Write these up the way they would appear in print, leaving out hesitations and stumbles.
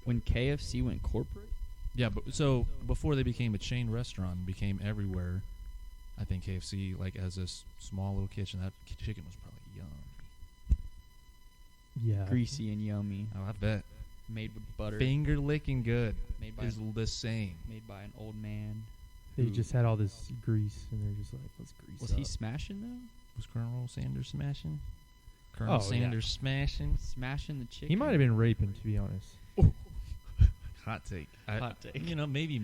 when KFC went corporate. Yeah, but so before they became a chain restaurant, became everywhere. I think KFC, like as a small little kitchen, that chicken was probably yum. Yeah. Greasy and yummy. Oh, I bet. Made with butter. Finger licking good Made by is the same. made by an old man. They who- just had all this grease, and they're just like, let's grease Was up. he smashing though? Was Colonel Sanders smashing? Colonel Oh, yeah. Sanders smashing? Smashing the chicken. He might have been raping, to be honest. Hot take. Hot take. You know, maybe,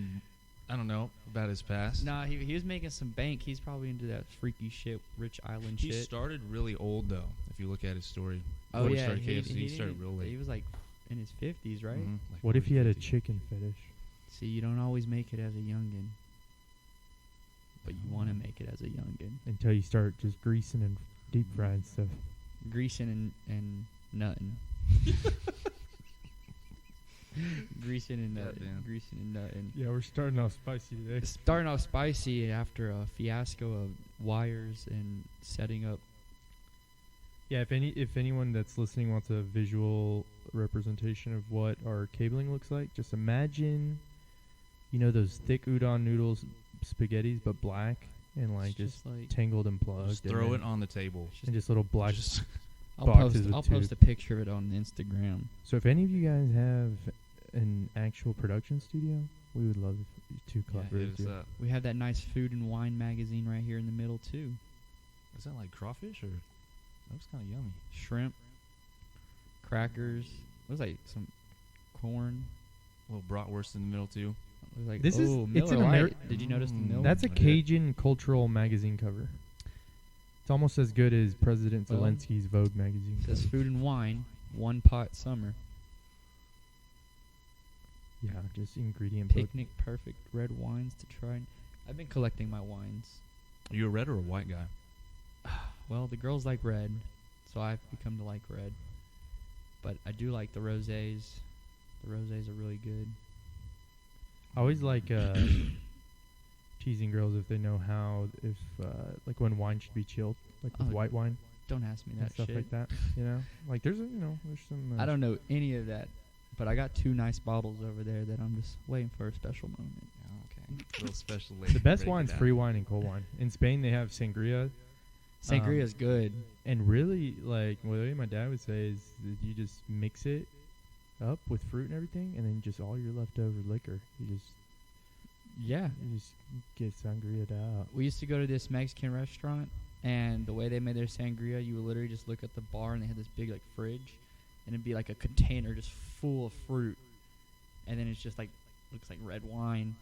I don't know about his past. Nah, he was making some bank. He's probably into that freaky shit, rich island He shit. started really old, though, if you look at his story. Oh When yeah, started KFC, he didn't started even- real late. He was like in his 50s, right? Mhm, like What if he had a 40, 50. chicken fetish? See, you don't always make it as a youngin, but you want to make it as a youngin. Until you start just greasing and deep frying stuff. Greasing and nutting. Greasing and nutting. Goddamn. Greasing and nutting. Yeah, we're starting off spicy today. Starting off spicy after a fiasco of wires and setting up. Yeah, if anyone that's listening wants a visual representation of what our cabling looks like, just imagine, those thick udon noodles, spaghettis, but black and like It's just like tangled and plugged. Just and throw then- it on the table. and just little black. Just boxes with I'll post tubes. a picture of it on Instagram. So if any of you guys have an actual production studio, we would love to yeah, collaborate hit with us you. up. We have that nice food and wine magazine right here in the middle too. Is that like crawfish or? That looks kind of yummy. Shrimp, crackers. It was like some corn. A little bratwurst in the middle too. It was like This is- oh, it's Miller an Lite. Ameri- Did you notice the Miller? That's a I did. Cajun cultural magazine cover. It's almost as good as President Well, Zelensky's Vogue magazine It says cover. food and wine, one pot summer. Yeah, just ingredient book. Picnic perfect red wines to try. I've been collecting my wines. Are you a red or a white guy? Well, the girls like red, so I've become to like red. But I do like the rosés. The rosés are really good. I always like teasing girls if they know like when wine should be chilled, like with Oh, white wine Don't ask me and that stuff shit. like that. Like there's some. I don't know any of that, but I got 2 nice bottles over there that I'm just waiting for a special moment. Oh, okay. A little special lady. The best break it wine's down. free wine and cold wine. In Spain, they have sangria. Sangria is good. And really, like, what my dad would say is that you just mix it up with fruit and everything, and then just all your leftover liquor. Yeah. You just get sangria'd out. We used to go to this Mexican restaurant, and the way they made their sangria, you would literally just look at the bar, and they had this big, like, fridge, and it'd be like a container just full of fruit, and then it's just, like, looks like red wine,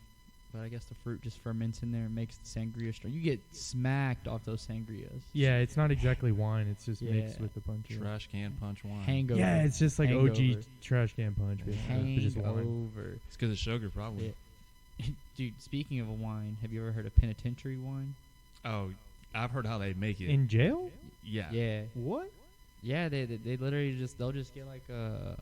but I guess the fruit just ferments in there and makes the sangria strong. You get smacked off those sangrias. Yeah, it's not exactly wine. It's just mixed Yeah. with a bunch of... Trash can punch wine. Hangover. Yeah, it's just like Hangover. OG trash can punch, basically. But just wine. Hangover. It's because of sugar, probably. Yeah. Dude, speaking of a wine, have you ever heard of penitentiary wine? Oh, I've heard how they make it. In jail? yeah. Yeah. What? Yeah, they literally they'll just get like a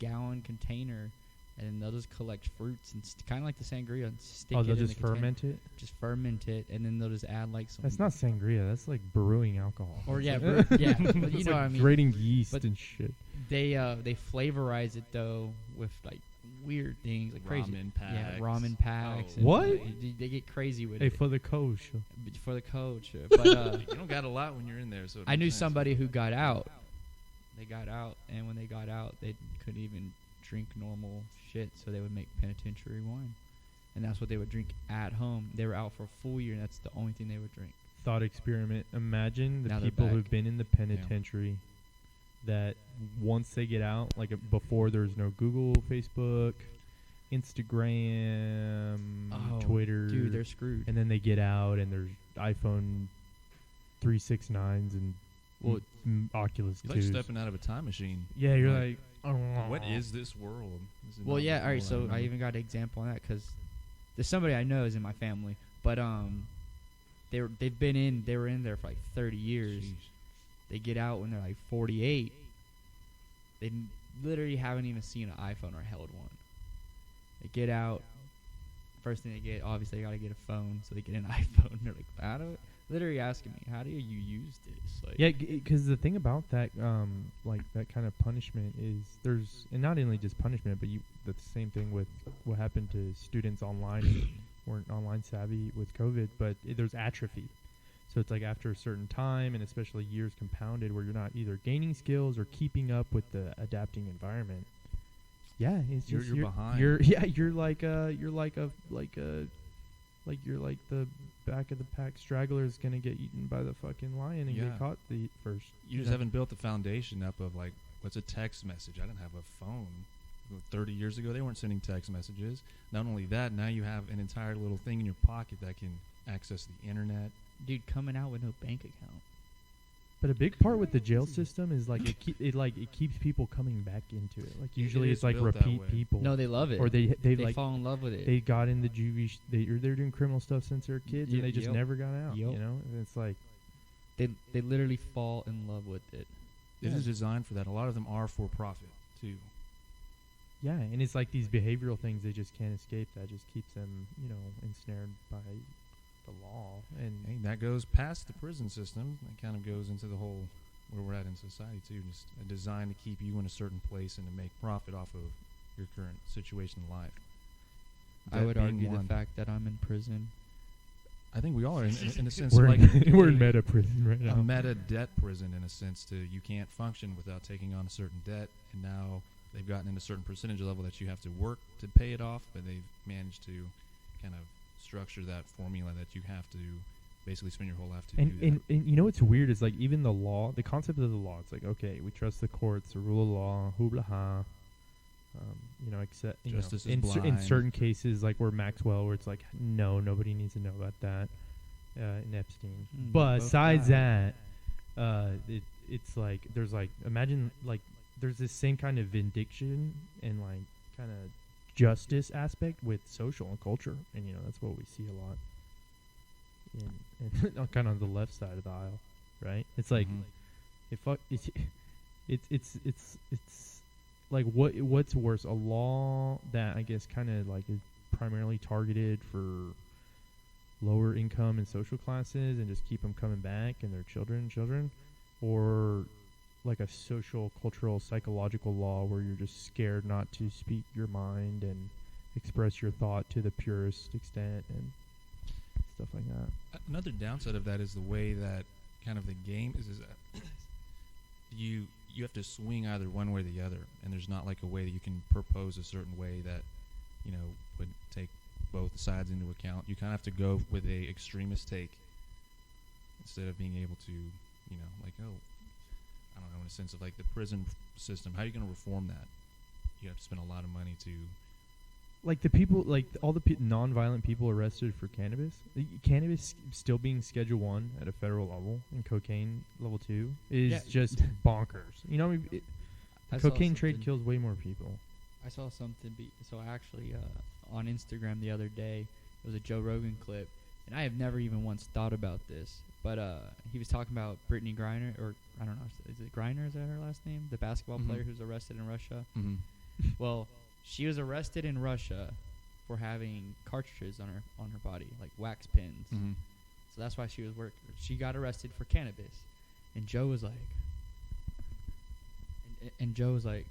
gallon container, and then they'll just collect fruits and kind of like the sangria and stick Oh, it they'll in just the container. ferment it? Just ferment it, and then they'll just add like some. That's not sangria. That's like brewing alcohol. Or yeah, It's like- yeah, but you It's know like what I mean. grating yeast But and shit. They flavorize it though with like weird things like crazy. Ramen packs. Yeah, ramen packs. Oh. and, What? They get crazy with Hey, it for the coach. for the coach. But You don't got a lot when you're in there, so it I knew makes sense. somebody who got out. They got out, and when they got out, they couldn't even drink normal shit, so they would make penitentiary wine. And that's what they would drink at home. They were out for a full year, and that's the only thing they would drink. Thought experiment. Imagine the Now they're people back. who've been in the penitentiary that once they get out, like before there's no Google, Facebook, Instagram, Twitter. Dude, they're screwed. and then they get out and there's iPhone 369s and Well, Oculus It's like 2s. stepping out of a time machine. Yeah, you're like, like, What is this world? This is Well, not yeah, the all right, world so know. I even got an example on that because there's somebody I know is in my family, but they were in there for like 30 years. Jeez. They get out when they're like 48. They literally haven't even seen an iPhone or held one. They get out. First thing they get, obviously, they got to get a phone, so they get an iPhone. They're like, literally asking me, how do you use this? Like, Yeah, because the thing about that, like that kind of punishment is and not only just punishment, but the same thing with what happened to students online and weren't online savvy with COVID, but there's atrophy. So it's like after a certain time, and especially years compounded, where you're not either gaining skills or keeping up with the adapting environment. Yeah, it's You're just behind. You're like the back of the pack straggler is gonna get eaten by the fucking lion and get caught first. You just haven't built the foundation up of like, what's a text message? I didn't have a phone 30 years ago. They weren't sending text messages. Not only that, now you have an entire little thing in your pocket that can access the internet. dude, coming out with no bank account. But a big part with the jail system is like it keeps people coming back into it. Like usually it it's is like built that repeat way. people. No, they love it. Or they they like fall in love with it. they got in the juvie. They're doing criminal stuff since they were kids, and they just Yep. never got out. Yep. You know, and it's like They literally fall in love with it. It is designed for that. A lot of them are for profit too. yeah, and it's like these behavioral things they just can't escape. That just keeps them, ensnared by the law. And Hey, that goes past the prison system. That kind of goes into the whole where we're at in society too. Just designed to keep you in a certain place and to make profit off of your current situation in life. I That would being argue one. the fact that I'm in prison. I think we all are in a sense we're like we're in meta prison right a now. meta debt prison in a sense to you can't function without taking on a certain debt, and now they've gotten in a certain percentage level that you have to work to pay it off, but they've managed to kind of structure that formula that you have to basically spend your whole life to do that. And you know what's weird is like even the law, the concept of the law. It's like, okay, we trust the courts, the rule of law, hoobla ha. Except Justice is in blind. certain cases, like where Maxwell, where it's like, no, nobody needs to know about that. In Epstein. But both besides died. that, it's like there's like imagine like there's this same kind of vindication and like kind of justice aspect with social and culture, and that's what we see a lot. In kind of on the left side of the aisle, right? It's like it's like what's worse, a law that I guess kind of like is primarily targeted for lower income and social classes and just keep them coming back and their children, or like a social, cultural, psychological law where you're just scared not to speak your mind and express your thought to the purest extent and stuff like that. Another downside of that is the way that kind of the game is that you have to swing either one way or the other, and there's not like a way that you can propose a certain way that would take both sides into account. You kind of have to go with a extremist take instead of being able to like, oh, I don't know, in a sense of like the prison system, how are you going to reform that? You have to spend a lot of money to Like the people, like all the non-violent people arrested for cannabis. Cannabis still being Schedule 1 at a federal level and cocaine level 2 is just bonkers. Cocaine trade kills way more people. I saw something. So actually, on Instagram the other day, it was a Joe Rogan clip, and I have never even once thought about this. But he was talking about Brittany Griner, or I don't know, is it Griner? Is that her last name? The basketball player who's arrested in Russia. Well, she was arrested in Russia for having cartridges on her body, like wax pins. So that's why she got arrested for cannabis. And Joe was like,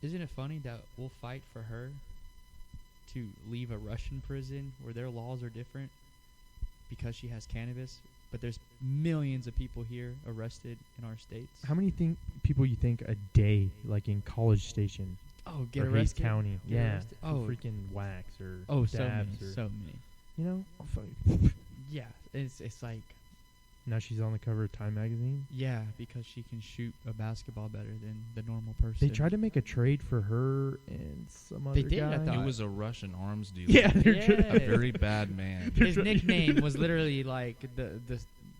isn't it funny that we'll fight for her to leave a Russian prison where their laws are different because she has cannabis, but there's millions of people here arrested in our states? How many people you think a day, like in College Station, get or arrested? Hayes County, Get arrested? for freaking wax or so dabs many, or so many. Yeah, it's like, now she's on the cover of Time magazine. yeah, because she can shoot a basketball better than the normal person. They tried to make a trade for her and some other They did, guy. I thought. It was a Russian arms dealer. Yeah, they're Yeah. A very bad man. His nickname was literally like the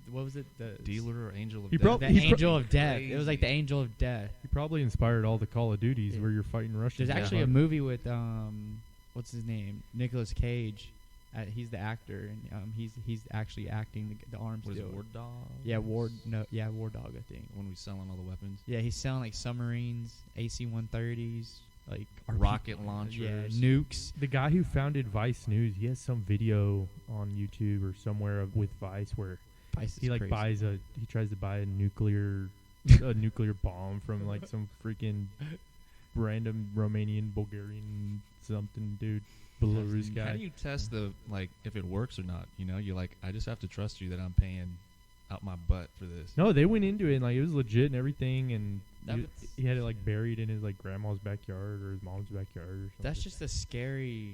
what was it? The Dealer or angel of He death. prob- the he's angel of death. It was like the Crazy. angel of death. He probably inspired all the Call of Duties Yeah. where you're fighting Russians. There's actually a movie with what's his name? Nicolas Cage. He's the actor, and he's actually acting the arms What is dealer. it, War Dog? Yeah, War Dog, I think. When we selling all the weapons. Yeah, he's selling like submarines, AC-130s, like Rocket launchers. yeah, nukes. The guy who founded Vice News, he has some video on YouTube or somewhere with Vice where price is He like crazy. he tries to buy a nuclear bomb from like some freaking random Romanian, Bulgarian something dude, Belarus How guy. do you test if it works or not? You know, you're like, I just have to trust you that I'm paying out my butt for this. No, they went into it and like it was legit and everything, and That he, was- he had it like buried in his like grandma's backyard or his mom's backyard or something. That's just a scary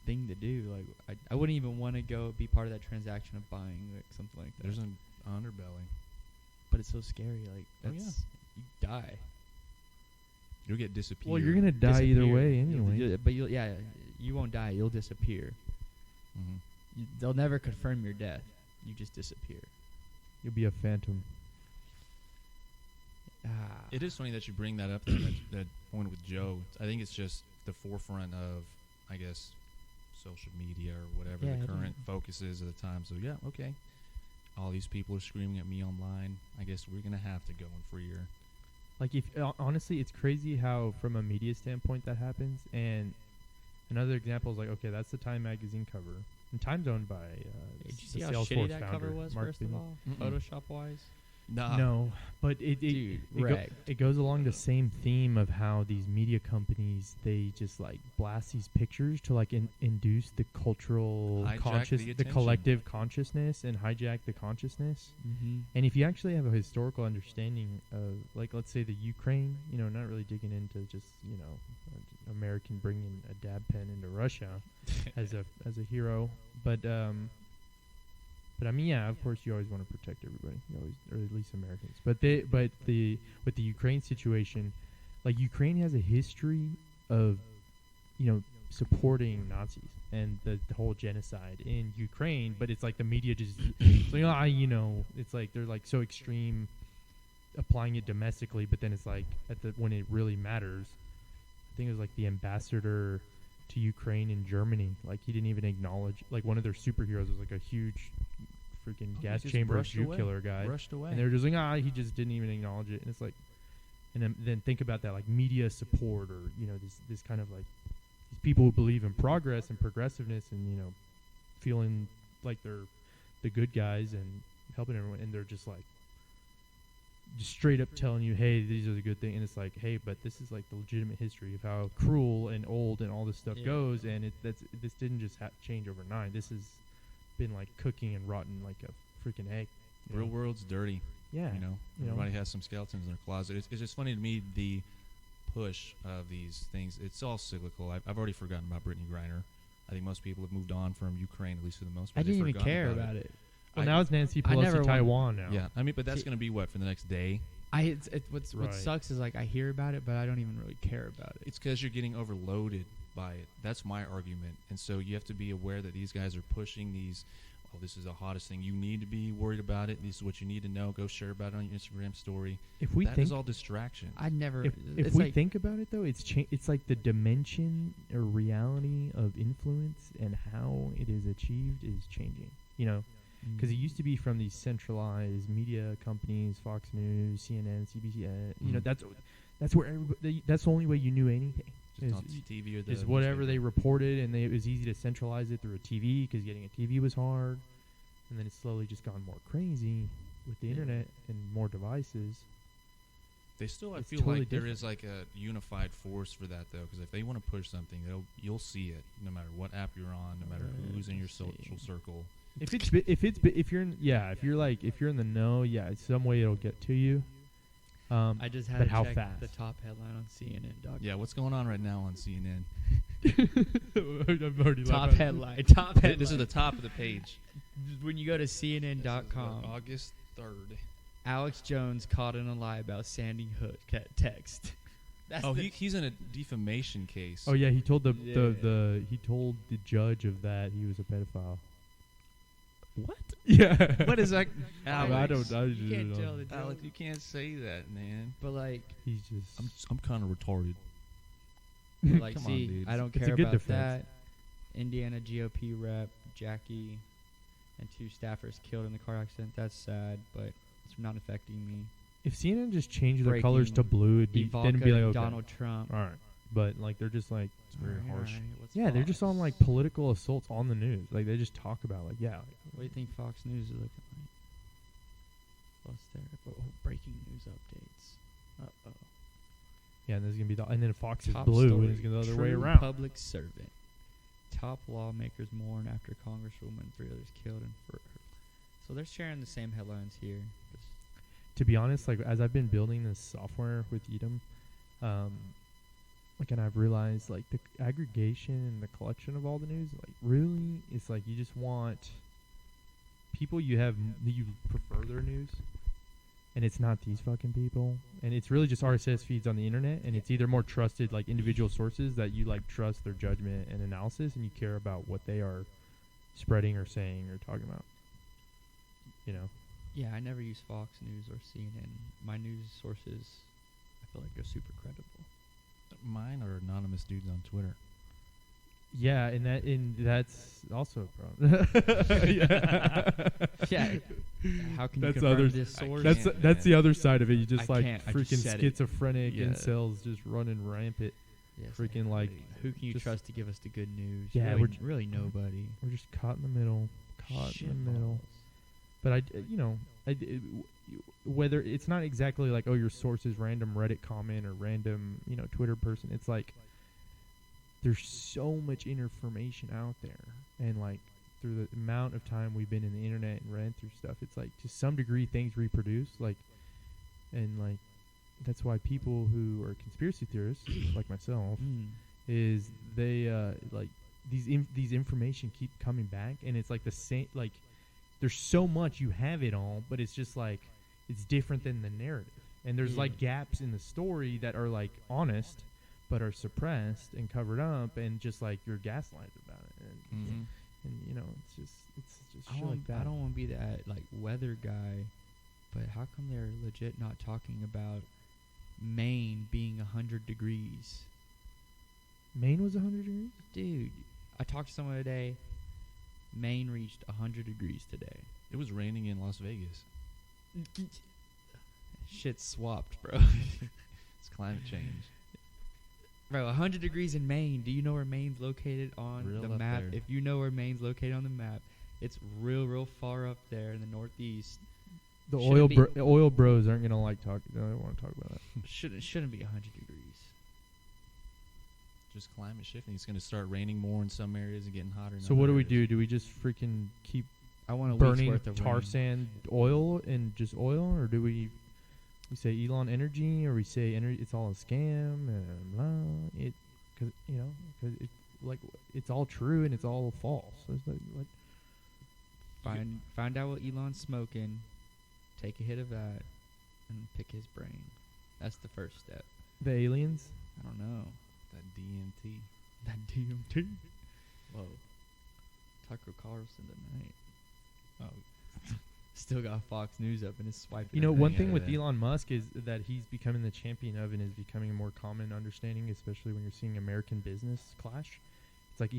thing to do. Like I wouldn't even want to go be part of that transaction of buying like something like that. There's an underbelly. But it's so scary. Like Oh, that's you die. You'll get disappeared. well, you're gonna die either Disappear. way You'll- anyway. but you won't die. You'll disappear. Mm-hmm. They'll never confirm your death. You just disappear. You'll be a phantom. It is funny that you bring that up, though, that point with Joe. I think it's just the forefront of, I guess, social media or whatever Yeah, the it current is. focus is at the time. So, yeah, okay. All these people are screaming at me online. I guess we're going to have to go and free her. Like if honestly, it's crazy how from a media standpoint that happens. And another example is like, okay, that's the Time magazine cover, and Time's owned by Did you the see how Salesforce shitty that founder, cover was? Mark First Binney. of all, Mm-mm. Photoshop wise. Nah. No, but it Dude, it, wrecked. it goes along the same theme of how these media companies, they just like blast these pictures to like induce the cultural Hijack the the attention. collective consciousness and hijack the consciousness. Mm-hmm. And if you actually have a historical understanding of, like, let's say the Ukraine, you know, not really digging into just, you know, American bringing a dab pen into Russia as a hero, but I mean, yeah, of course, you always want to protect everybody, you always, or at least Americans. But with the Ukraine situation, like Ukraine has a history of, you know, supporting Nazis and the whole genocide in Ukraine, but it's like the media just, so, you know, it's like they're like so extreme applying it domestically, but then it's like when it really matters, I think it was like the ambassador to Ukraine in Germany, like he didn't even acknowledge, like one of their superheroes was like a huge freaking gas just chamber brushed Jew away. killer guy, Rushed away. and they were just like, he just didn't even acknowledge it, and it's like, and then think about that, like media support, or you know, this kind of like these people who believe in progress and progressiveness, and you know, feeling like they're the good guys and helping everyone, and they're just like just straight up telling you, hey, these are the good things, and it's like, hey, but this is like the legitimate history of how cruel and old and all this stuff Yeah. goes, and this didn't just change overnight. This has been like cooking and rotten like a freaking egg. you Real know? world's dirty. Yeah. You know, You know. everybody has some skeletons in their closet. It's just funny to me, the push of these things. It's all cyclical. I've already forgotten about Brittany Griner. I think most people have moved on from Ukraine, at least for the most I part. They've didn't even forgotten care about about it. it. Well, I- now it's Nancy I never Pelosi want- Taiwan now. Yeah, I mean, but that's See- going to be what for the next day. What Right. sucks is like I hear about it, but I don't even really care about it. It's because you're getting overloaded by it. That's my argument. And so you have to be aware that these guys are pushing these. Oh, this is the hottest thing. You need to be worried about it. This is what you need to know. Go share about it on your Instagram story. If we That think is all distraction. I never. if it's we like, think about it though, it's like the dimension or reality of influence and how it is achieved is changing. You know, because it used to be from these centralized media companies, Fox News, CNN, CBC. You know, Mhm. that's where everybody, that's the only way you knew anything. Just is- on TV or the Is whatever newspaper. they reported, and it was easy to centralize it through a TV because getting a TV was hard, and then it's slowly just gone more crazy with the Yeah. internet and more devices. They still, I It's feel totally like there different. is like a unified force for that though, because if they want to push something, you'll see it no matter what app you're on, no matter who's in your social circle. If you're in the know, yeah, some way it'll get to you. I just had but to how check fast? the top headline on CNN. Yeah, what's going on right now on CNN? I've already Top laughed. headline. Top headline. This is the top of the page. When you go to This is CNN.com, August 3rd. Alex Jones caught in a lie about Sandy Hook text. That's Oh, the- he's in a defamation case. Oh yeah, he told the Yeah. he told the judge of that he was a pedophile. What? Yeah. What is that? I don't. I You just can't don't tell know. the joke. Alex, you can't say that, man. But like, He's just. I'm kind of retarded. like, Come on, see, dude. I don't It's a care good about defense. that. Indiana GOP rep Jackie and 2 staffers killed in the car accident. That's sad, but it's not affecting me. If CNN just changed their colors to Breaking blue, it'd be, Ivanka then it'd be like and okay. Donald Trump. All right, but like they're just like. It's very harsh. What's Yeah, they're Fox? just on like political assaults on the news. Like they just talk about like What do you think Fox News is looking like? was there? Oh, breaking news updates. Uh-oh. Yeah, and there's gonna be and then Fox is Top blue, story. and it's gonna go the other way True around. Public servant. Top lawmakers mourn after Congresswoman, 3 others killed in So they're sharing the same headlines here. Just To be honest, like as I've been building this software with Edom, like, and I've realized like the aggregation and the collection of all the news, like really, it's like you just want people that you prefer their news, and it's not these fucking people, and it's really just RSS feeds on the internet, and it's either more trusted like individual sources that you like trust their judgment and analysis, and you care about what they are spreading or saying or talking about, you know. yeah, I never use Fox News or CNN. My news sources, I feel like they're super credible. Mine are anonymous dudes on Twitter. Yeah, and that's also a problem. Yeah. How can That's you confirm others- this source? That's the other side of it. You just I like can't. I freaking just said it. schizophrenic Yeah. incels just running rampant. Yes, freaking, like, who can you just- trust to give us the good news? Yeah, really, really nobody. We're just caught in the middle. Caught in the middle. Shitballs. But whether it's not exactly like, oh, your source is random Reddit comment or random, Twitter person. It's like there's so much information out there, and like through the amount of time we've been in the internet and read through stuff, it's like to some degree things reproduce. And that's why people who are conspiracy theorists like myself is they like these information keep coming back, and it's like the same, like there's so much, you have it all, but it's just like it's different than the narrative, and there's like gaps in the story that are like honest but are suppressed and covered up, and just like you're gaslighted about it, and it's just I shit like that. don't want to be that like weather guy, but how come they're legit not talking about Maine being 100 degrees? Maine was 100 degrees? Dude, I talked to someone today. Maine reached 100 degrees today. It was raining in Las Vegas. Shit swapped, bro. It's climate change. Bro, 100 degrees in Maine. Do you know where Maine's located on Real the up map? there. If you know where Maine's located on the map, it's real far up there in the northeast. The Shouldn't oil bros aren't gonna like talk. They don't want to talk about that. Shouldn't be 100 degrees. Just climate shifting. It's going to start raining more in some areas and getting hotter in So other what do we areas. do? Do we just freaking keep I want a week's burning worth of tar rain. sand oil and just oil, or do we say Elon Energy, or we say it's all a scam and blah, because it's all true and it's all false. So it's like Find out what Elon's smoking, take a hit of that, and pick his brain. That's the first step. the aliens. I don't know. That DMT. That DMT. Whoa. Tucker Carlson tonight. Oh, Still got Fox News up and is swiping. You know, everything. one thing Yeah, with yeah. Elon Musk is that he's becoming the champion of, and is becoming a more common understanding, especially when you're seeing American business clash. It's like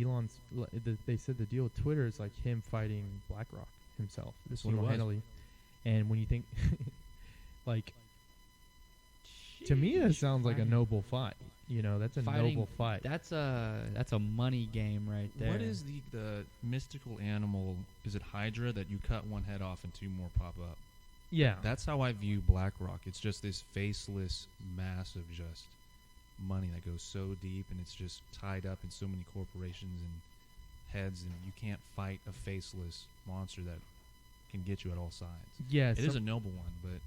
they said the deal with Twitter is like him fighting BlackRock himself, That's what it was. single-handedly. And when you think, like, to me, that sounds like a noble fight. You know, that's a noble fight. That's a money game right there. what is the mystical animal? Is it Hydra that you cut one head off and 2 more pop up? Yeah. That's how I view BlackRock. It's just this faceless mass of just money that goes so deep, and it's just tied up in so many corporations and heads, and you can't fight a faceless monster that can get you at all sides. Yeah. It is a noble one, but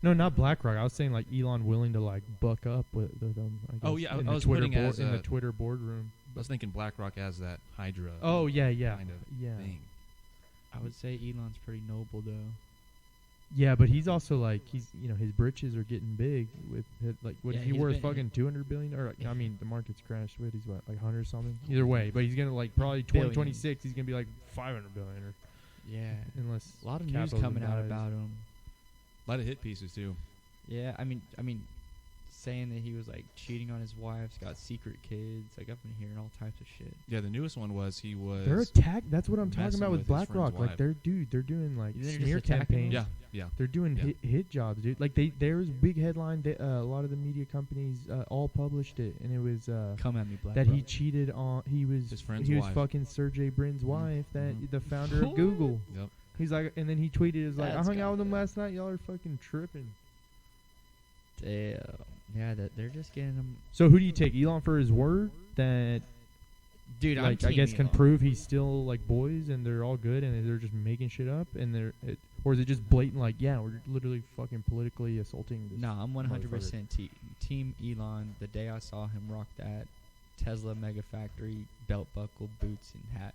No, not BlackRock. I was saying like Elon willing to like buck up with them. I guess, Oh, yeah, in I the was Twitter putting as in the a- Twitter boardroom. I was thinking BlackRock as that Hydra. Oh yeah, kind of yeah. thing. I would say Elon's pretty noble though. Yeah, but he's also like his britches are getting big with like what Yeah, he he's worth been- fucking 200 billion, or I mean the market's crashed. What he's what, like 100 something. Either way, but he's gonna like probably Billion. 2026 he's gonna be like 500 billion, or Yeah. unless A lot of news capitalism coming out dies. about him. A lot of hit pieces too. Yeah, I mean, saying that he was like cheating on his wife, got secret kids. Like I've been hearing all types of shit. Yeah, the newest one was he was. They're attack. That's what I'm talking messing about with with his friend's BlackRock. Like wife. they're doing like They're just smear attacking campaigns. him? Yeah. They're doing Yeah. hit jobs, dude. Like there's a big headline that a lot of the media companies all published it, and it was Come at me, Black. that he cheated on. He was His friend's he was wife. fucking Sergey Brin's wife, that Mhm. the founder of Google. Yep. He's like, and then he tweeted, "Is like, I That's hung out with him goddamn. last night. Y'all are fucking tripping." Damn. Yeah, they're just getting him. So who do you take, Elon for his word that, Dude, I'm like, I team guess can Elon. prove he's still like boys and they're all good and they're just making shit up and or is it just blatant like, yeah, we're literally fucking politically assaulting this? No, I'm 100% motherfucker. team Elon. The day I saw him rock that Tesla Mega Factory belt buckle, boots, and hat,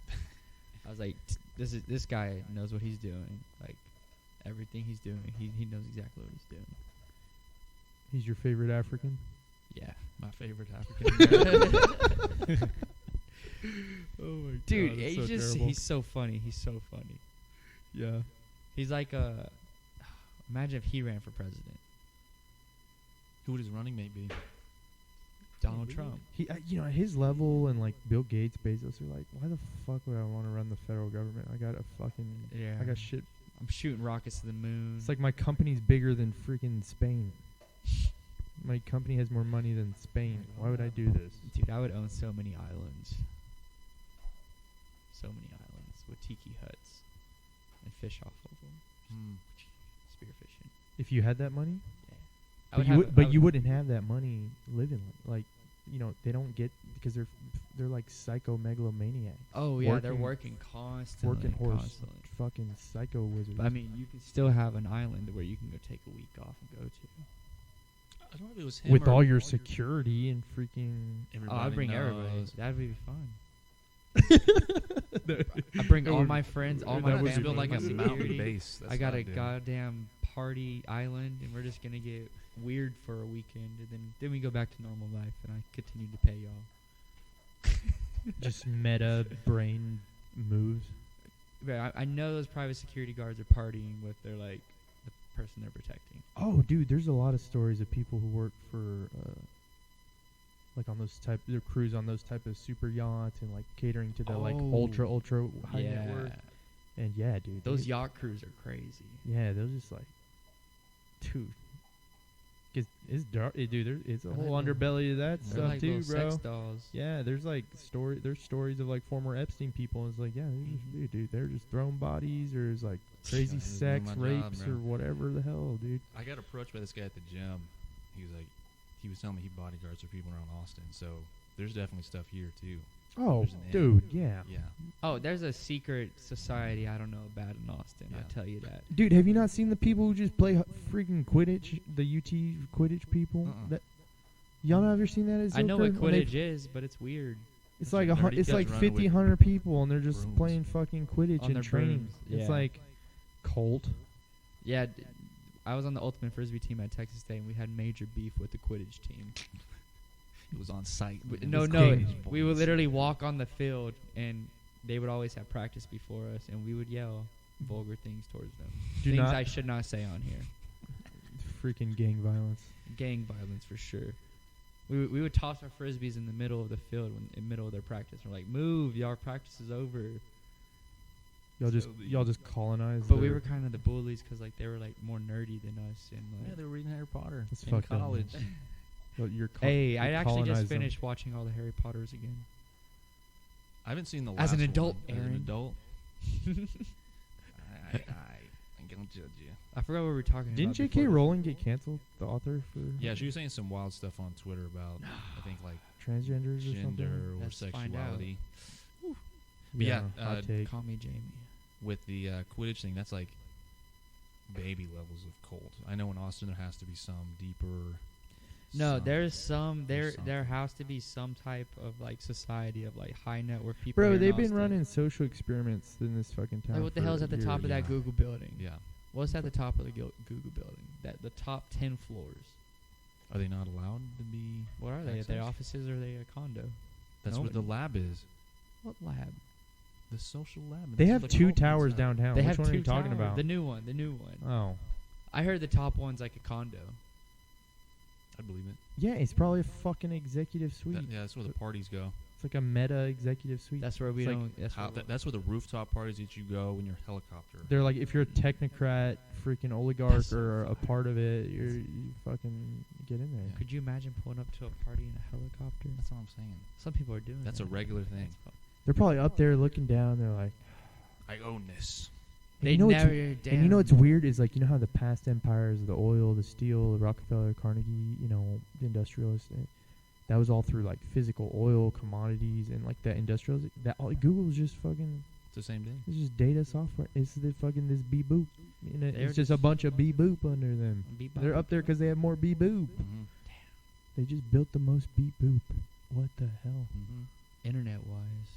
I was like, this guy knows what he's doing. Like everything he's doing, he knows exactly what he's doing. He's your favorite African? Yeah, My favorite African. Oh my dude, God, that's he's so just terrible. he's so funny. He's so funny. Yeah. He's like imagine if he ran for president. Who would his running mate be? Donald Trump. He, you know, at his level and like Bill Gates, Bezos are like, why the fuck would I want to run the federal government? I got a fucking, Yeah. I got shit. I'm shooting rockets to the moon. It's like my company's bigger than freaking Spain. My company has more money than Spain. Why would I do this? Dude, I would own so many islands. So many islands with tiki huts and fish off of them. Spearfishing. If you had that money, I but would have, you wouldn't have that money living like, you know, they don't get because they're like psycho megalomaniacs. Oh yeah, they're working- working constantly. Working horse, Constantly. fucking psycho wizards. But I mean, you can still have an island where you can go take a week off and go to. I don't know if it was him with or all your security and freaking. everybody Oh, I'd bring everybody. knows. That'd be fun. I bring all my friends, all that my would be Let's family, build like my a security. mountain base. That's I got what a I'd do. goddamn party island, and we're just gonna get weird for a weekend, and then we go back to normal life, and I continue to pay y'all. Just meta brain moves. But I know those private security guards are partying with their like the person they're protecting. Oh, dude, there's a lot of stories of people who work for, like on those type, their crews on those type of super yachts and like catering to the like Oh. ultra high net worth. And yeah, dude, Those they- yacht crews are crazy. yeah, they're just like, dude, it's dark, dude. It's a They're whole like little- underbelly to that They're stuff like too, little bro. sex dolls. Yeah, there's like there's stories of like former Epstein people. And it's like, yeah, they're just, dude, they're just throwing bodies, or it's like crazy Yeah, just sex, doing my job, rapes, bro. or whatever the hell, dude. I got approached by this guy at the gym. He was telling me he bodyguards for people around Austin. So there's definitely stuff here too. Oh, There's an dude, yeah. Yeah. Oh, there's a secret society I don't know about in Austin. Yeah. I tell you that. Dude, have you not seen the people who just play freaking Quidditch? The UT Quidditch people. That y'all not ever seen that? At I know what Zilker? When they Quidditch is, but it's weird. It's like Nerdy it's guys like running 50, with 100 people, and they're just brooms. playing fucking Quidditch On and their training. brooms, It's yeah. like cult. Yeah, I was on the ultimate frisbee team at Texas State, and we had major beef with the Quidditch team. It was on site. No, we would literally walk on the field, and they would always have practice before us, and we would yell vulgar things towards them. Do Things not I should not say on here. freaking gang violence. Gang violence for sure. We would toss our frisbees in the middle of the field in the middle of their practice. We're like, move, y'all practice is over. Y'all just colonized. But we their- were kind of the bullies because like they were like more nerdy than us, and like. Yeah, they were reading Harry Potter That's in fucked up, man. college. You're Hey, I you actually just colonized them. finished watching all the Harry Potters again. I haven't seen the As last an adult, one. As an Aaron. adult. I ain't gonna judge you. I forgot what we were talking about. Didn't J.K. before. Rowling get canceled? The author for Yeah, she was saying some wild stuff on Twitter about I think like transgenders or gender something. or Let's find out. sexuality. But yeah, hot take. Call me Jamie. With the Quidditch thing, that's like baby levels of cold. I know in Austin there has to be some deeper. No, some- there's some. There something. has to be some type of like society of like high net worth people. Bro, here in they've been Austin. running social experiments in this fucking town. Like what the for hell's at the top of years. that Google building? Yeah. What's at the top of the Google building? That the top 10 floors. Are they not allowed to be? What are they? Are they accessed? offices or are they a condo? That's No. what the lab is. What lab? The social lab. They That's have where the two cult comes towers out. downtown. They Which have one two are you talking towers. about? The new one. The new one. Oh, I heard the top one's like a condo. I believe it. yeah, it's probably a fucking executive suite. Yeah, that's where the parties go. It's like a meta executive suite. That's where we It's like don't. That's where That's where the rooftop parties that you go when you're helicopter. They're like, if you're a technocrat, freaking oligarch, That's so or a fire. part of it, you fucking get in there. Yeah. Could you imagine pulling up to a party in a helicopter? That's what I'm saying. Some people are doing That's that. a regular thing. That's fun. They're probably up there looking down. They're like, I own this. And They you know never. and you know what's weird is like, you know how the past empires, the oil, the steel, the Rockefeller, Carnegie, you know, the industrialists, that was all through like physical oil, commodities, and like that industrials. That all, Google's just fucking. It's the same thing. It's just data software. It's the fucking this bee boop. You know, They're it's just a bunch of bee boop under them. Bebop. They're up there because they have more bee boop. Mm-hmm. They just built the most bee boop. What the hell? Mm-hmm. Internet-wise.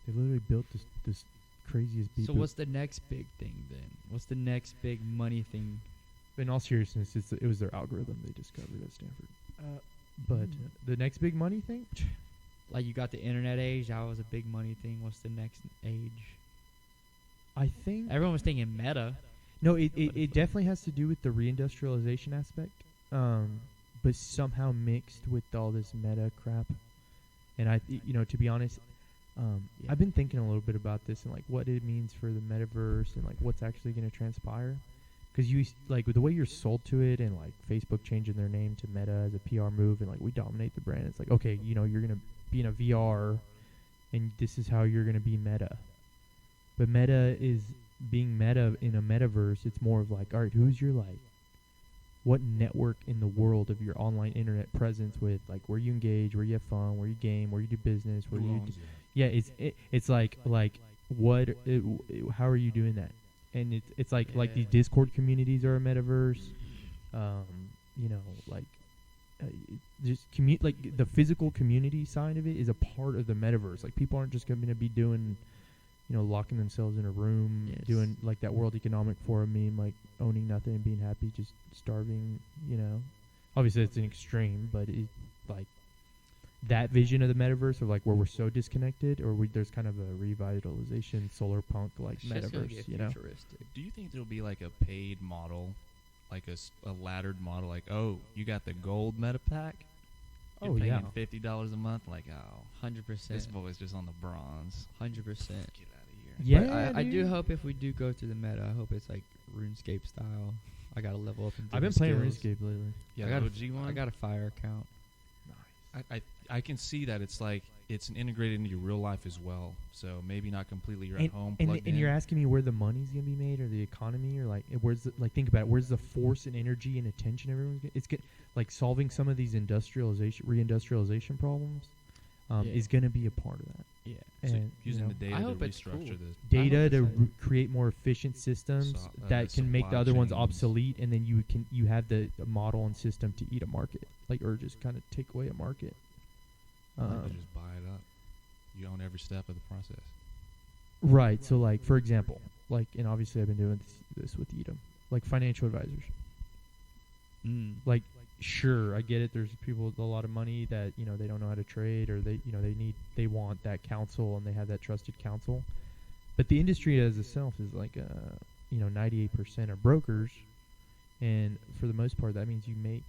They literally built this craziest bee So boop. what's the next big thing then? What's the next big money thing? In all seriousness, it was their algorithm they discovered at Stanford. But the next big money thing? Like you got the internet age, that was a big money thing. What's the next age? I think... Everyone was thinking meta. No, it definitely has to do with the reindustrialization aspect, but somehow mixed with all this meta crap. And to be honest, I've been thinking a little bit about this and like what it means for the metaverse and like what's actually going to transpire. Because you like the way you're sold to it, and like Facebook changing their name to Meta as a PR move, and like we dominate the brand. It's like, okay, you know, you're gonna be in a VR, and this is how you're gonna be Meta. But Meta is being Meta in a metaverse. It's more of like, all right, who's your like, what network in the world of your online internet presence with like where you engage, where you have fun, where you game, where you do business, where you it's like what how are you doing that? And it's like these Discord communities are a metaverse, you know, like just like the physical community side of it is a part of the metaverse. Like people aren't just going to be doing, you know, locking themselves in a room, doing like that World Economic Forum meme, like owning nothing and being happy, just starving. You know, obviously it's an extreme, but it like that vision of the metaverse of like where we're so disconnected, or there's kind of a revitalization solar punk like metaverse, you know. Do you think there'll be like a paid model, like a laddered model, like, oh, you got the gold meta pack? You're paying $50 a month, like, oh, 100%. this boy's just on the bronze. 100%. Get out of here. Yeah, but I do hope if we do go to the meta, I hope it's like RuneScape style. I gotta level up. I've been playing RuneScape lately. Yeah, I got the OG one. I got a fire account. I can see that it's like it's integrated into your real life as well. So maybe not completely you're at home plugged in. And you're asking me where the money's gonna be made, or the economy, or like where's the, like think about it, where's the force and energy and attention everyone's it's like solving some of these reindustrialization problems is gonna be a part of that. Yeah. So And using the data I to hope it's restructure cool. the data to create more efficient systems So- that can make the supply other ones chains. obsolete, and then you have the model and system to eat a market, like, or just kind of take away a market. You just buy it up. You own every step of the process. Right. So, like, for example, like, and obviously I've been doing this with Edom, like financial advisors. Like, sure, I get it. There's people with a lot of money that, you know, they don't know how to trade, or they want that counsel, and they have that trusted counsel. But the industry as itself is like, 98% are brokers, and for the most part, that means you make,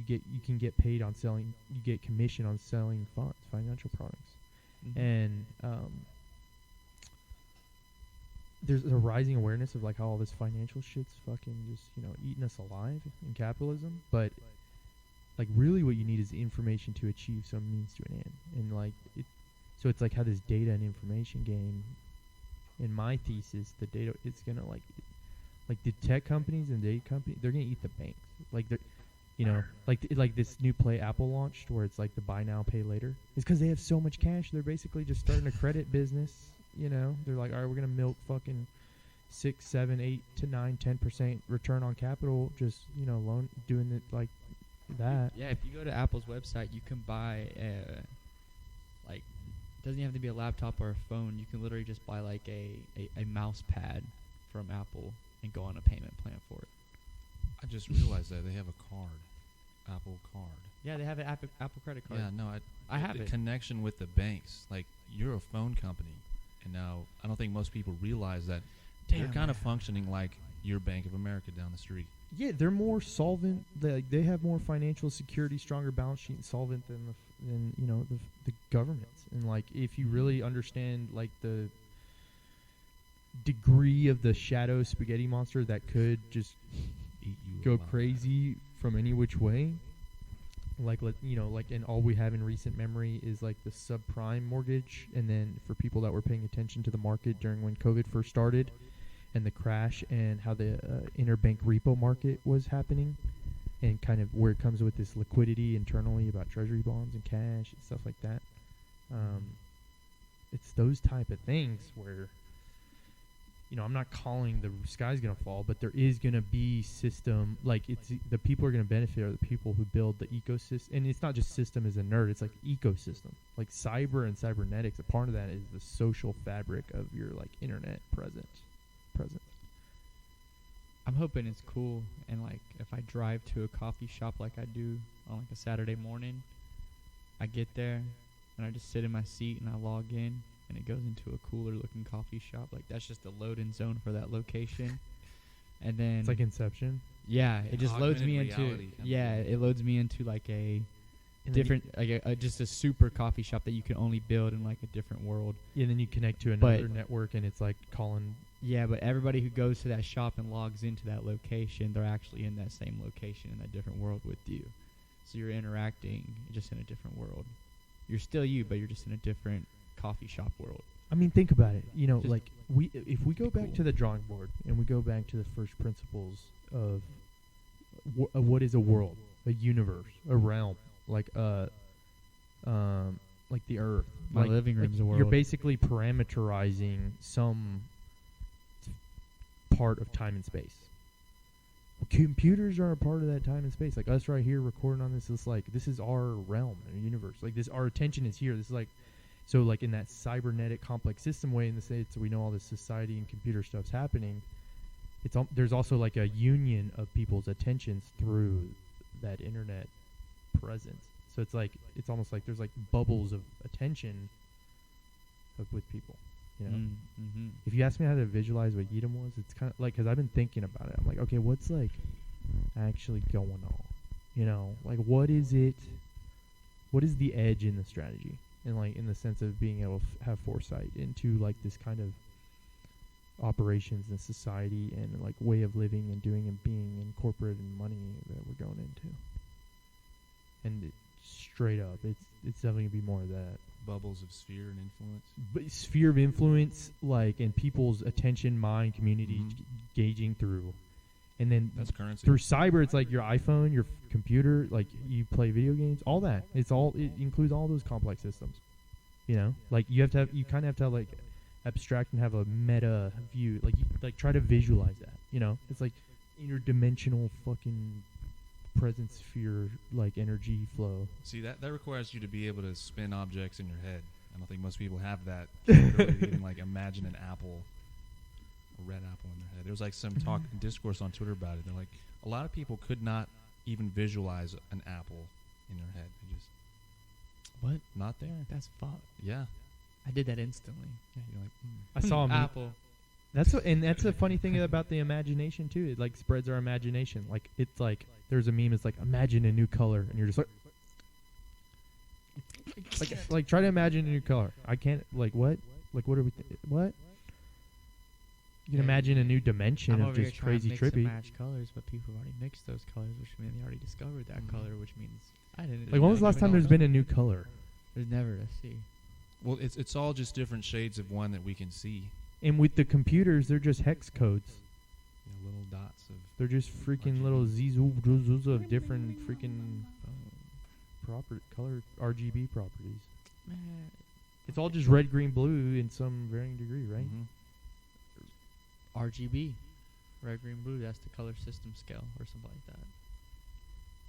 you can get paid on selling, you get commission on selling funds, financial products. And there's a rising awareness of like how all this financial shit's fucking just, you know, eating us alive in capitalism. But like really what you need is information to achieve some means to an end. And like so it's like how this data and information game, in my thesis, the data, it's gonna like the tech companies and data companies, they're gonna eat the banks. Like they're, you know, like this new play Apple launched where it's like the buy now, pay later. It's because they have so much cash. They're basically just starting a credit business. You know, they're like, all right, we're gonna milk fucking 6, 7, 8 to 9, 10% return on capital. Just, you know, loan doing it like that. Yeah, if you go to Apple's website, you can buy like, it doesn't have to be a laptop or a phone. You can literally just buy like a mouse pad from Apple and go on a payment plan for it. I just realized that they have a card, Apple Card. Yeah, they have an Apple credit card. Yeah, no, I have the it. connection with the banks. Like, you're a phone company, and now I don't think most people realize that they're kind of functioning like your Bank of America down the street. Yeah, they're more solvent. They have more financial security, stronger balance sheet, and solvent than you know the governments. And like, if you really understand like the degree of the shadow spaghetti monster that could just Eat you go alive. crazy from any which way, and all we have in recent memory is like the subprime mortgage, and then for people that were paying attention to the market during when COVID first started, and the crash, and how the interbank repo market was happening, and kind of where it comes with this liquidity internally about treasury bonds and cash and stuff like that. It's those type of things where, I'm not calling the sky's going to fall, but there is going to be system, like the people are going to benefit are the people who build the ecosystem. And it's not just system as a nerd, it's like ecosystem. Like cyber and cybernetics, a part of that is the social fabric of your like internet presence. I'm hoping it's cool, and like if I drive to a coffee shop like I do on like a Saturday morning, I get there and I just sit in my seat and I log in, and it goes into a cooler looking coffee shop. Like that's just the load-in zone for that location. And then it's like Inception. Yeah, it just loads me into it loads me into like a different, like just a super coffee shop that you can only build in like a different world. Yeah, and then you connect to another network, and it's like calling. Yeah, but everybody who goes to that shop and logs into that location, they're actually in that same location in that different world with you. So you're interacting just in a different world. You're still you, but you're just in a different coffee shop world. I mean, think about it. Just like if we go back to the drawing board and we go back to the first principles of what is a world, a universe, a realm, like the Earth. My living room's a world. You're basically parameterizing some part of time and space. Computers are a part of that time and space. Like us right here recording on this is like, this is our realm and universe. Like this, our attention is here. This is like, so like in that cybernetic complex system way in the States, we know all this society and computer stuff's happening. There's also like a union of people's attentions through that internet presence. So it's like, it's almost like there's like bubbles of attention with people. Mm-hmm. If you ask me how to visualize what Edom was, it's kind of like, because I've been thinking about it. I'm like, okay, what's like actually going on? Like what is it? What is the edge in the strategy? And like in the sense of being able to have foresight into like this kind of operations and society and like way of living and doing and being and corporate and money that we're going into. And straight up, it's definitely gonna be more of that. Bubbles of sphere and influence. But sphere of influence, like, and people's attention, mind, community gauging through. And then that's currency. Through cyber, it's like your iPhone, your computer, like you play video games, all that. It includes all those complex systems. Like you kind of have to like abstract and have a meta view. Like you try to visualize that. It's like interdimensional fucking presence sphere, like energy flow. See, that requires you to be able to spin objects in your head. I don't think most people have that capability to even like imagine an apple, a red apple in their head. There was like some talk discourse on Twitter about it. They're like, a lot of people could not even visualize an apple in their head. They just not there. That's fucked. Yeah, I did that instantly. Yeah, you're like, I saw an apple. That's a funny thing about the imagination too. It like spreads our imagination. Like it's like there's a meme. It's like imagine a new color, and you're just like try to imagine a new color. I can't. Like what? Like what are we? What? You can imagine a new dimension of just crazy trippy. Match colors, but people have already mixed those colors, which means they already discovered that color, which means I didn't. Like when was the last time there's been a new color? There's never to see. Well, it's all just different shades of one that we can see. And with the computers, they're just hex codes. Little dots of. They're just freaking little zzzz of different freaking color RGB properties. It's all just red, green, blue in some varying degree, right? RGB, red, green, blue. That's the color system scale or something like that.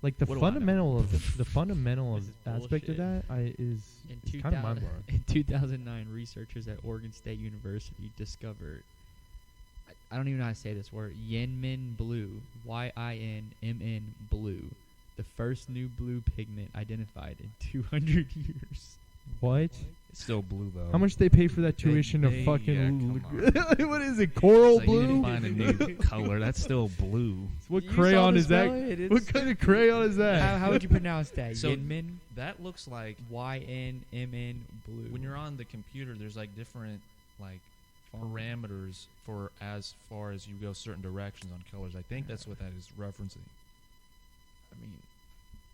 Like the fundamental of aspect of that is kind of mind blowing. In 2009, researchers at Oregon State University discovered, I don't even know how to say this word, Yinmin blue, YINMN blue, the first new blue pigment identified in 200 years. What? It's still blue though. How much they pay for that tuition of fucking? What is it? Coral like blue? You need to find a new color. That's still blue. What crayon is that? What kind of crayon is that? How would you pronounce that? So Yinmin? That looks like YNMN blue. When you're on the computer, there's like different like parameters for as far as you go certain directions on colors. I think that's what that is referencing. I mean,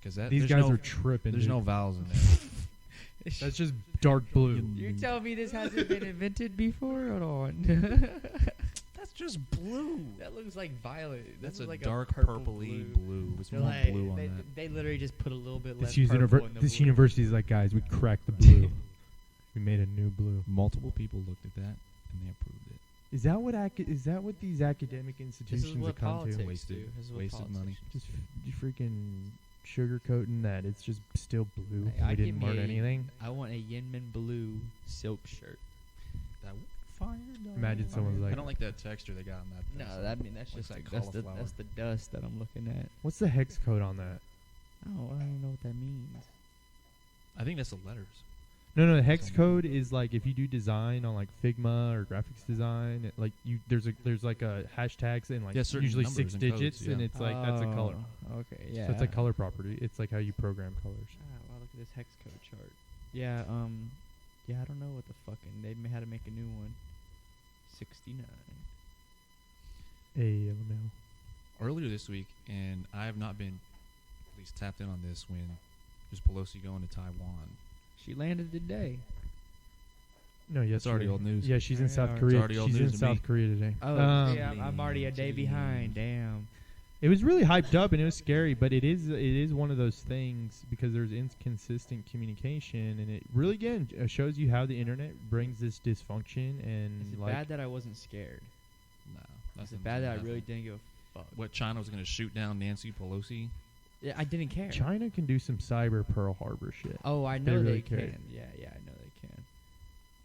Because that These there's guys no, are tripping. There's dude. no vowels in there. That's just dark blue. You're telling me this hasn't been invented before? Hold on. That's just blue. That looks like violet. That's This a is like dark purple purpley blue. blue. There's They're more like- blue on they, that. they literally just put a little bit less This, purple in the this blue. university is like, guys, we cracked the blue. We made a new blue. Multiple people looked at that and they approved it. Is that what these academic This institutions is what have come politics to? Wasted- do. This is what wasted money. politicians Just freaking sugarcoating that it's just still blue. do. We I didn't give me learn anything. I want a Yinmin blue silk shirt. That fire. Imagine someone's like, I don't like that texture they got on that. No, pencil. I mean that's Looks just like that's the cauliflower. dust that I'm looking at. what's the hex code on that? Oh, I don't even know what that means. I think that's the letters. No, the hex code is like if you do design on like Figma or graphics design, there's like a hashtags and like Yeah, certain usually numbers 6 and digits, codes, yeah. and it's like that's a color. Okay, yeah. So it's a color property. It's like how you program colors. Wow, look at this hex code chart. Yeah, I don't know what the fucking they had to make a new one. 69. AML. Earlier this week, and I have not been at least tapped in on this when there's Pelosi going to Taiwan. She landed today. No, yes, It's already old news. Yeah, she's in Yeah, South it's Korea. already old She's in news to South me. Korea today. Oh, yeah, I'm already a day behind. Damn. It was really hyped up and it was scary, but it is one of those things because there's inconsistent communication, and it really again shows you how the internet brings this dysfunction. And Is it like, bad that I wasn't scared? No, Is it bad that I really didn't give a fuck? What, China was going to shoot down Nancy Pelosi? Yeah, I didn't care. China can do some cyber Pearl Harbor shit. Oh, I know really they care. can. Yeah, I know they can.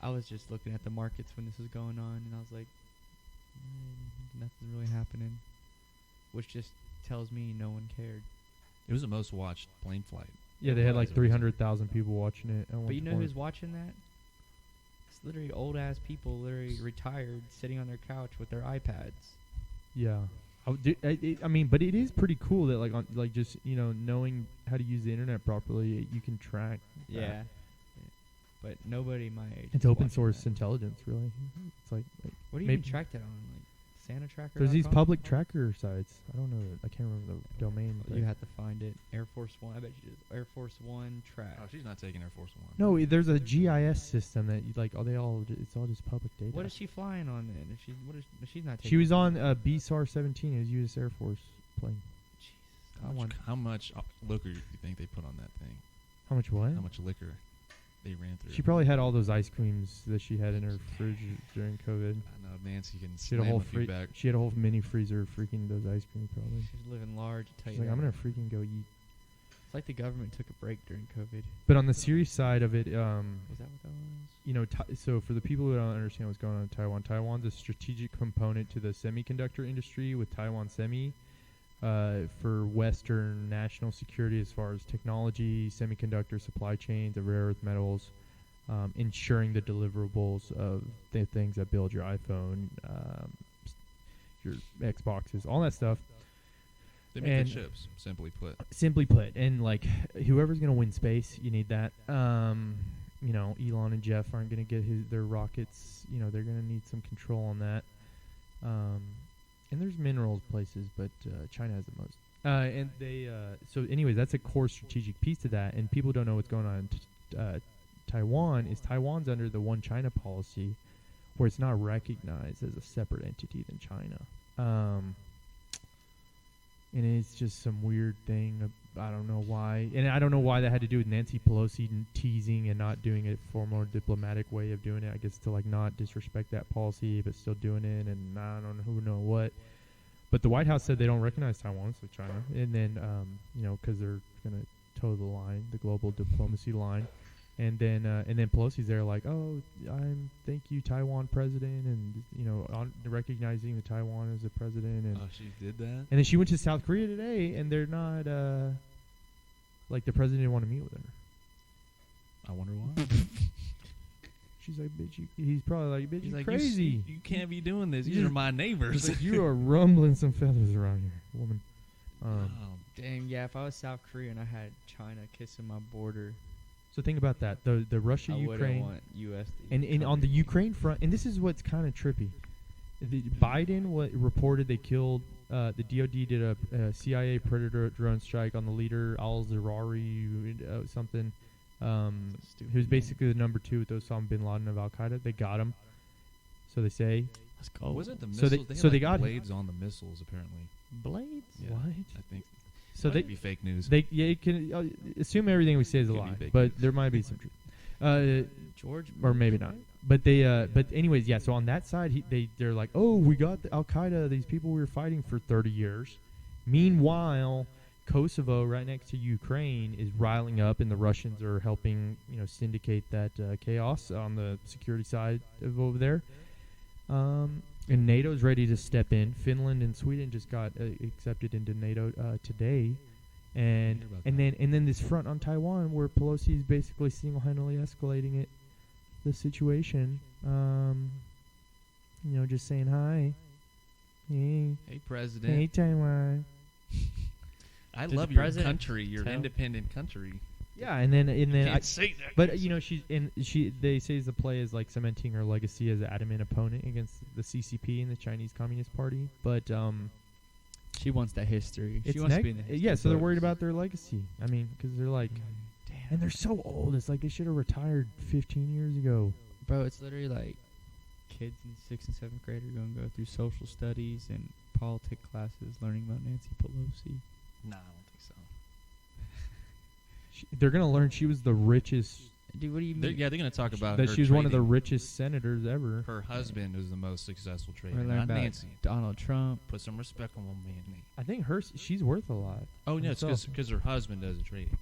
I was just looking at the markets when this was going on, and I was like, nothing's really happening, which just tells me no one cared. It was the most watched plane flight. Yeah, they had like It was. 300,000 people watching it. At But one you know point. who's watching that? It's literally old ass people, literally retired, sitting on their couch with their iPads. Yeah. I mean, but it is pretty cool that like on like just knowing how to use the internet properly, you can track. that. Yeah. But nobody my age. It's is open watching source that. intelligence, really. It's like What do you maybe- even track that on? Like Santa Tracker? there's these public tracker sites. I don't know. I can't remember the domain. but- You have to find it. Air Force One. I bet you just Air Force One track. Oh, she's not taking Air Force One. No, there's a GIS system that you like. It's all just public data. What is she flying on then? If she's not taking. She was on BSAR-17. It was U.S. Air Force plane. Jesus. I How want. much, how much liquor do you think they put on that thing? How much what? How much liquor they ran through? She probably had all those ice creams that she had in her fridge during COVID. I know Nancy can She had a slam whole a few back. She had a whole mini freezer freaking those ice creams probably. She's living large. I tell She's you like, I'm that. gonna freaking go eat. It's like the government took a break during COVID. But on the serious side of it, Was that what that was? so for the people who don't understand what's going on in Taiwan, Taiwan's a strategic component to the semiconductor industry with Taiwan Semi for Western national security as far as technology, semiconductor supply chains of rare earth metals, ensuring the deliverables of the things that build your iPhone, your Xboxes, all that stuff. They make and- the chips, simply put. Simply put, and like whoever's gonna win space, you need that. Elon and Jeff aren't gonna get their rockets. They're gonna need some control on that. And there's minerals places, but China has the most. And they so anyways, that's a core strategic piece to that. And people don't know what's going on in Taiwan. Taiwan's under the One China policy, where it's not recognized as a separate entity than China. And it's just some weird thing. I don't know why. And I don't know why that had to do with Nancy Pelosi teasing and not doing it for a more diplomatic way of doing it. I guess to like not disrespect that policy, but still doing it. And I don't know who know what. But the White House said they don't recognize Taiwan, so China. And then, because they're going to toe the line, the global diplomacy line. And then Pelosi's there like, oh, thank you, Taiwan president, and on recognizing the Taiwan as a president, and Oh, she did that? and then she went to South Korea today, and they're not like the president didn't want to meet with her. I wonder why. She's like, bitch, he's probably like, bitch, He's you like, crazy. You can't be doing this. You These are just- my neighbors. He's like, you are rumbling some feathers around here, woman. Damn, yeah. If I was South Korea and I had China kissing my border, So think about that. The Russia I wouldn't Ukraine want U.S. to and come on the in. Ukraine front, and this is what's kind of trippy. Biden reported they killed the DoD did a CIA predator drone strike on the leader al-Zawahiri something. He was basically the number 2 with Osama bin Laden of Al Qaeda. They got him, so they say. Let's go. Wasn't the So missiles? they They got had blades on the missiles apparently. Blades? Yeah, What? I think. So Might be fake news. you can assume everything we say is a Could be lie, fake but news. there might be some truth. George? Or maybe not. But but anyways, yeah. So on that side, they're like, oh, we got the Al Qaeda. These people we were fighting for 30 years. Meanwhile, Kosovo, right next to Ukraine, is riling up, and the Russians are helping, syndicate that chaos on the security side of over there. And NATO's ready to step in. Finland and Sweden just got accepted into NATO today. And hear about and that. then this front on Taiwan, where Pelosi is basically single-handedly escalating the situation. Just saying hi. Hey, Hey, President. hey, Taiwan. I Does love the your president country, your tell- independent country. Yeah, and then Can't say that. but they say the play is like cementing her legacy as an adamant opponent against the CCP and the Chinese Communist Party. But She wants that history. it's She wants to be in the history. yeah, so they're worried books. about their legacy. I mean, because they're like, Damn. and they're so old. It's like they should have retired 15 years ago. Bro, it's literally like kids in 6th and 7th grade are going to go through social studies and politics classes learning about Nancy Pelosi. Nah, I don't think so. They're gonna learn she was the richest. Dude, what do you They're, mean? yeah, they're going to talk about That her she was one of the trading. richest senators ever. Her husband was the most successful trader, We're learning not about Nancy. Donald Trump. Put some respect on one man name. I think she's worth a lot. Oh, no, it's Herself. because her husband does the trading.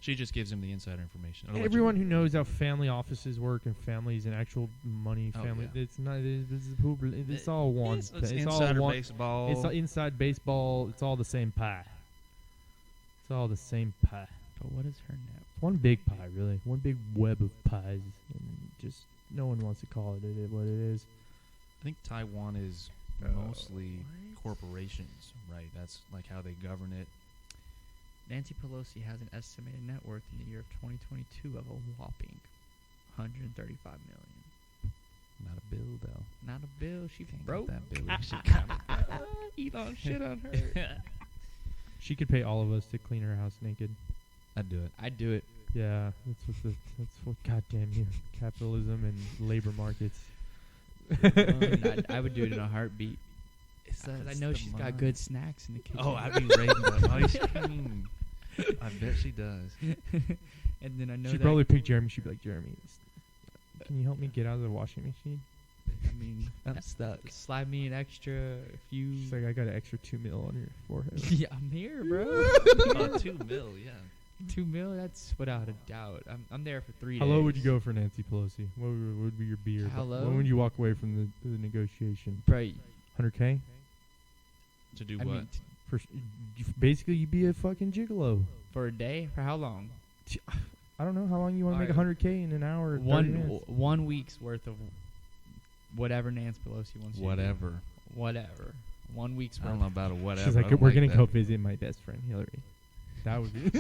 She just gives him the insider information. Allegedly. Everyone who knows how family offices work and families and actual money, Oh, family, yeah. it's not. It's all one. It's It's all insider one. baseball. It's all inside baseball. It's all the same pie. It's all the same pie. But what is her name? One big pie, really. One big web of pies. And just no one wants to call it what it is. I think Taiwan is mostly corporations, right? That's like how they govern it. Nancy Pelosi has an estimated net worth in the year of 2022 of a whopping $135 million. Not a bill, though. Not a bill. She Can't broke. get that bill. She got it. Elon shit on her. She could pay all of us to clean her house naked. I'd do it. I'd do it. Yeah, that's what. Goddamn you, capitalism and labor markets. I would do it in a heartbeat. I know she's got good snacks in the kitchen. Oh, I'd be raiding the ice cream. I bet she does. And then I know She'd that probably pick Jeremy. She'd be like, Jeremy, can you help me get out of the washing machine? I mean, I'm stuck. slide me an extra few. She's like, I got an extra $2 million on your forehead. Yeah, I'm here, bro. Oh, $2 million, yeah. $2 million? That's without a doubt. I'm there for 3 How days. low would you go for Nancy Pelosi? What would be your beer? How low? When would you walk away from the negotiation? Right. 100K? To do I what? mean, Basically, you'd be a fucking gigolo. for a day? For how long? I don't know how long you want to make Alright. 100K in an hour. Or 30 One minutes. 1 week's worth of whatever Nancy Pelosi wants you to Whatever. do. Whatever. 1 week's I worth. don't know about a whatever. She's like, I don't we're gonna that. go visit my best friend Hillary. That would be.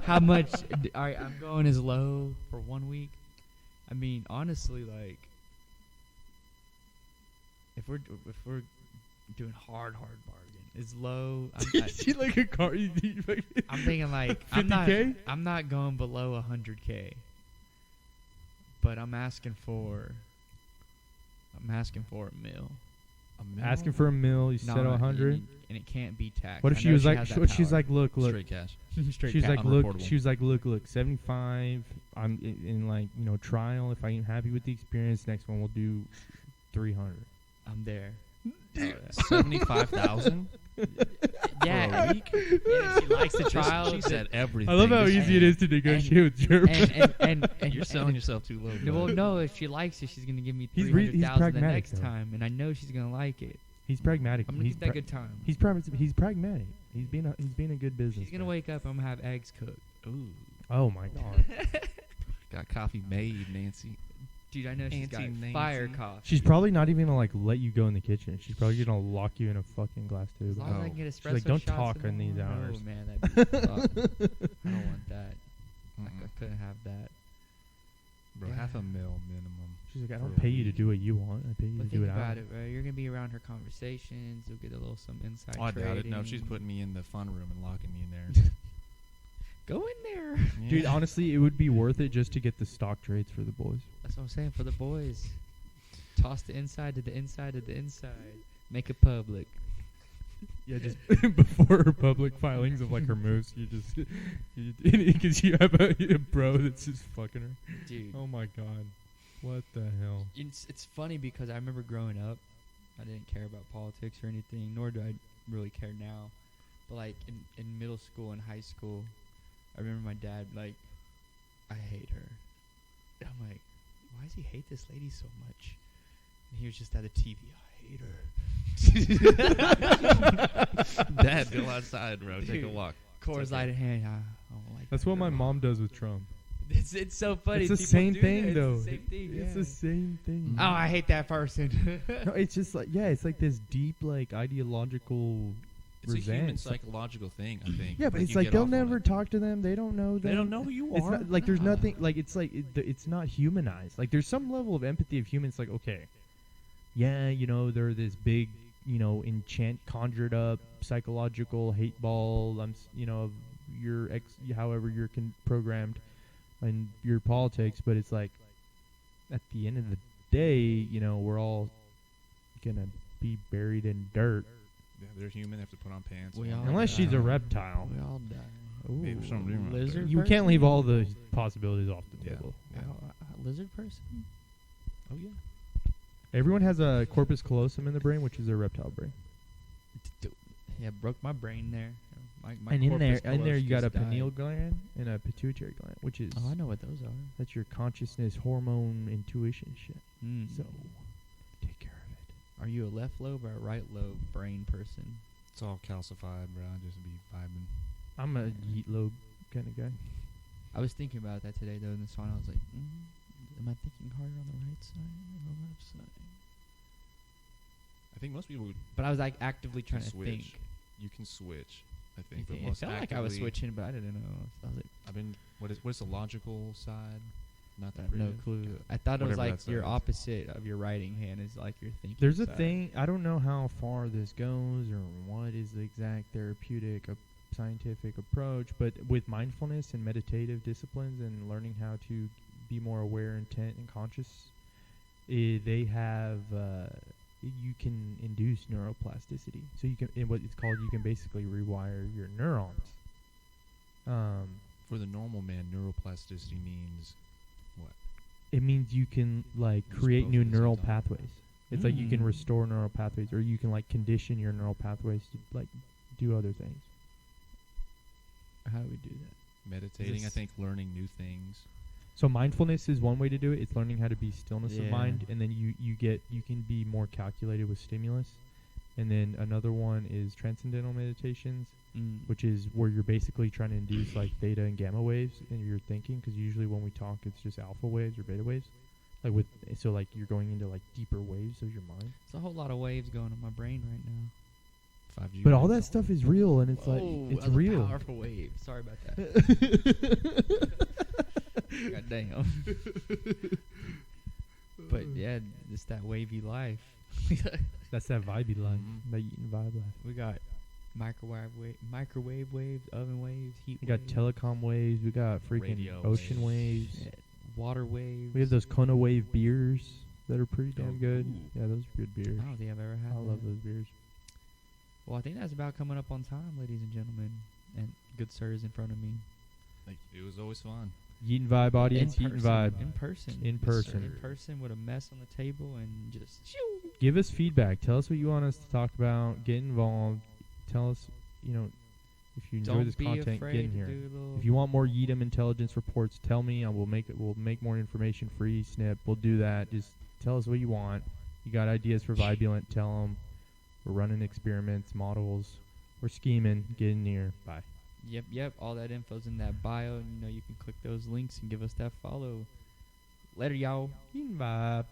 How much? All right, I'm going as low for 1 week. I mean, honestly, like, if we're doing hard bargain, is low. She like a car. I'm thinking like 50K? I'm not going below 100K. But I'm asking for a mil. A mil? Asking for a mil. You said 100. and it can't be taxed. What if I she know was like? has that What she's power. like? Look. Straight cash. Straight She's cash. like, look. Unreportable. She was like, look. 75. I'm in like trial. If I ain't happy with the experience, next one we'll do 300. I'm there. 75,000 Yeah, for a week. and if she likes the trial. She said everything. I love how This- easy it is to negotiate with Germany. and You're selling yourself too low. No, well, bud. no, if she likes it, she's gonna give me He's 300,000 the pragmatic, next though. time, and I know she's gonna like it. He's pragmatic. I'm gonna He's get that good time. He's pragmatic. He's being a good business. She's gonna guy. wake up. I'm gonna have eggs cooked. Ooh, Oh my god. got coffee made, Nancy. Dude, I know she's got Auntie fire Nancy. coffee. She's probably not even gonna like let you go in the kitchen. She's probably gonna lock you in a fucking glass As tube. long as I Oh. can get espresso She's like, "Don't shots talk in the in these morning." hours. Oh man, that'd be fucked. I don't want that. I Mm-mm. couldn't have that. Bro, Yeah. $500,000 minimum. She's like, I for don't a pay you to week. do what you want. I pay you But to do think it out. about it, bro. You're gonna be around her conversations. You'll get a little some inside. Oh, I doubt it. No, she's trading. putting me in the fun room and locking me in there. Go in there. Dude, Yeah. honestly, it would be worth it just to get the stock trades for the boys. That's what I'm saying for the boys. Toss the inside to the inside to the inside. Make it public. Yeah, just before her public filings of like her moves, because you have a bro that's just fucking her. Dude. Oh my god, what the hell? It's funny because I remember growing up, I didn't care about politics or anything, nor do I really care now. But like in middle school and high school, I remember my dad like, I hate her. And I'm like, why does he hate this lady so much? And he was just at the TV. I hate her. Dad, go outside, bro. Take a Dude. walk. Coors okay. Light in hand. I don't like That's that what my girl. mom does with Trump. It's so funny. It's the People same do thing, that. though. It's the same thing. It's yeah. the same thing. Oh, I hate that person. No, it's just like it's like this deep like ideological It's a human resent. psychological thing, I think. Yeah, but it's you like get they'll off on never it. talk to them. They don't know them. They don't know who you It's are. not like there's Nah. nothing like it's like it's not humanized. Like there's some level of empathy of humans. Like okay, yeah, they're this big, conjured up psychological hate ball. Your however you're programmed in your politics, but it's like at the end of the day, we're all gonna be buried in dirt Yeah, they're human. They have to put on pants. We walk all around. unless she's a die. reptile. We all die. Maybe something wrong with Lizard. You can't leave all the possibilities off the Yeah. table. Yeah. Lizard person. Oh yeah. Everyone has a corpus callosum in the brain, which is a reptile brain. Yeah, broke my brain there. My And in corpus there, you got a callosum died. pineal gland and a pituitary gland, which is Oh, I know what those are. that's your consciousness, hormone, intuition shit. Mm. So take care of it. Are you a left lobe or a right lobe brain person? It's all calcified, bro. I just be vibing. I'm a yeet lobe kind of guy. I was thinking about that today, though, in the song. I was like, am I thinking harder on the right side or the left side? I think most people would But I was like actively trying to switch. think. You can switch. I You think, but think- It most felt like I was actively- switching, but I didn't know. I was like, I've been. What's the logical side? Not the I have no creative? clue. I thought it was Whatever like that your side is. opposite of your writing hand is like your thinking. There's a side. thing, I don't know how far this goes or what is the exact therapeutic scientific approach, but with mindfulness and meditative disciplines and learning how to be more aware, intent, and conscious, they have you can induce neuroplasticity. So you can, in what it's called, you can basically rewire your neurons. For the normal man, neuroplasticity means what? It means you can like Use create both new at the same neural time. pathways. It's like you can Mm. restore neural pathways, or you can like condition your neural pathways to like do other things. How do we do that? Meditating, I this- think, learning new things. So mindfulness is one way to do it. It's learning how to be stillness of Yeah. mind, and then you can be more calculated with stimulus. And then another one is transcendental meditations, which is where you're basically trying to induce like theta and gamma waves in your thinking, because usually when we talk, it's just alpha waves or beta waves. Like you're going into like deeper waves of your mind. It's a whole lot of waves going on my brain right now. 5G. But all that stuff is real, and it's Whoa, like it's that was a real. powerful wave. Sorry about that. God damn. But yeah, it's that wavy life. That's that vibey life, Mhm. that eating vibe life. We got microwave waves, oven waves, heat We got waves, telecom waves. We got freaking Radio ocean waves. waves. shit, water waves. We have those Kona wave beers that are pretty Oh, damn good. ooh. Yeah, those are good I beers. don't think I've ever had I love that. those beers. Well, I think that's about coming up on time, ladies and gentlemen. And good sirs in front of me. Like, it was always fun. Yeetin' vibe audience, In Yeetin' person, vibe. In person. In Yes, person. sir. In person with a mess on the table and just shoo. Give us feedback. Tell us what you want us to talk about. Get involved. Tell us, if you enjoy Don't this be content, afraid get in to here. do a little. If you want more Yeetum intelligence reports, tell me. We'll make more information free. Snip. We'll do that. Just tell us what you want. You got ideas for Vibulent? Tell them. We're running experiments, models. We're scheming. Get in here. Bye. Yep. All that info's in that bio, and you can click those links and give us that follow. Later, y'all. Yeetin' vibe.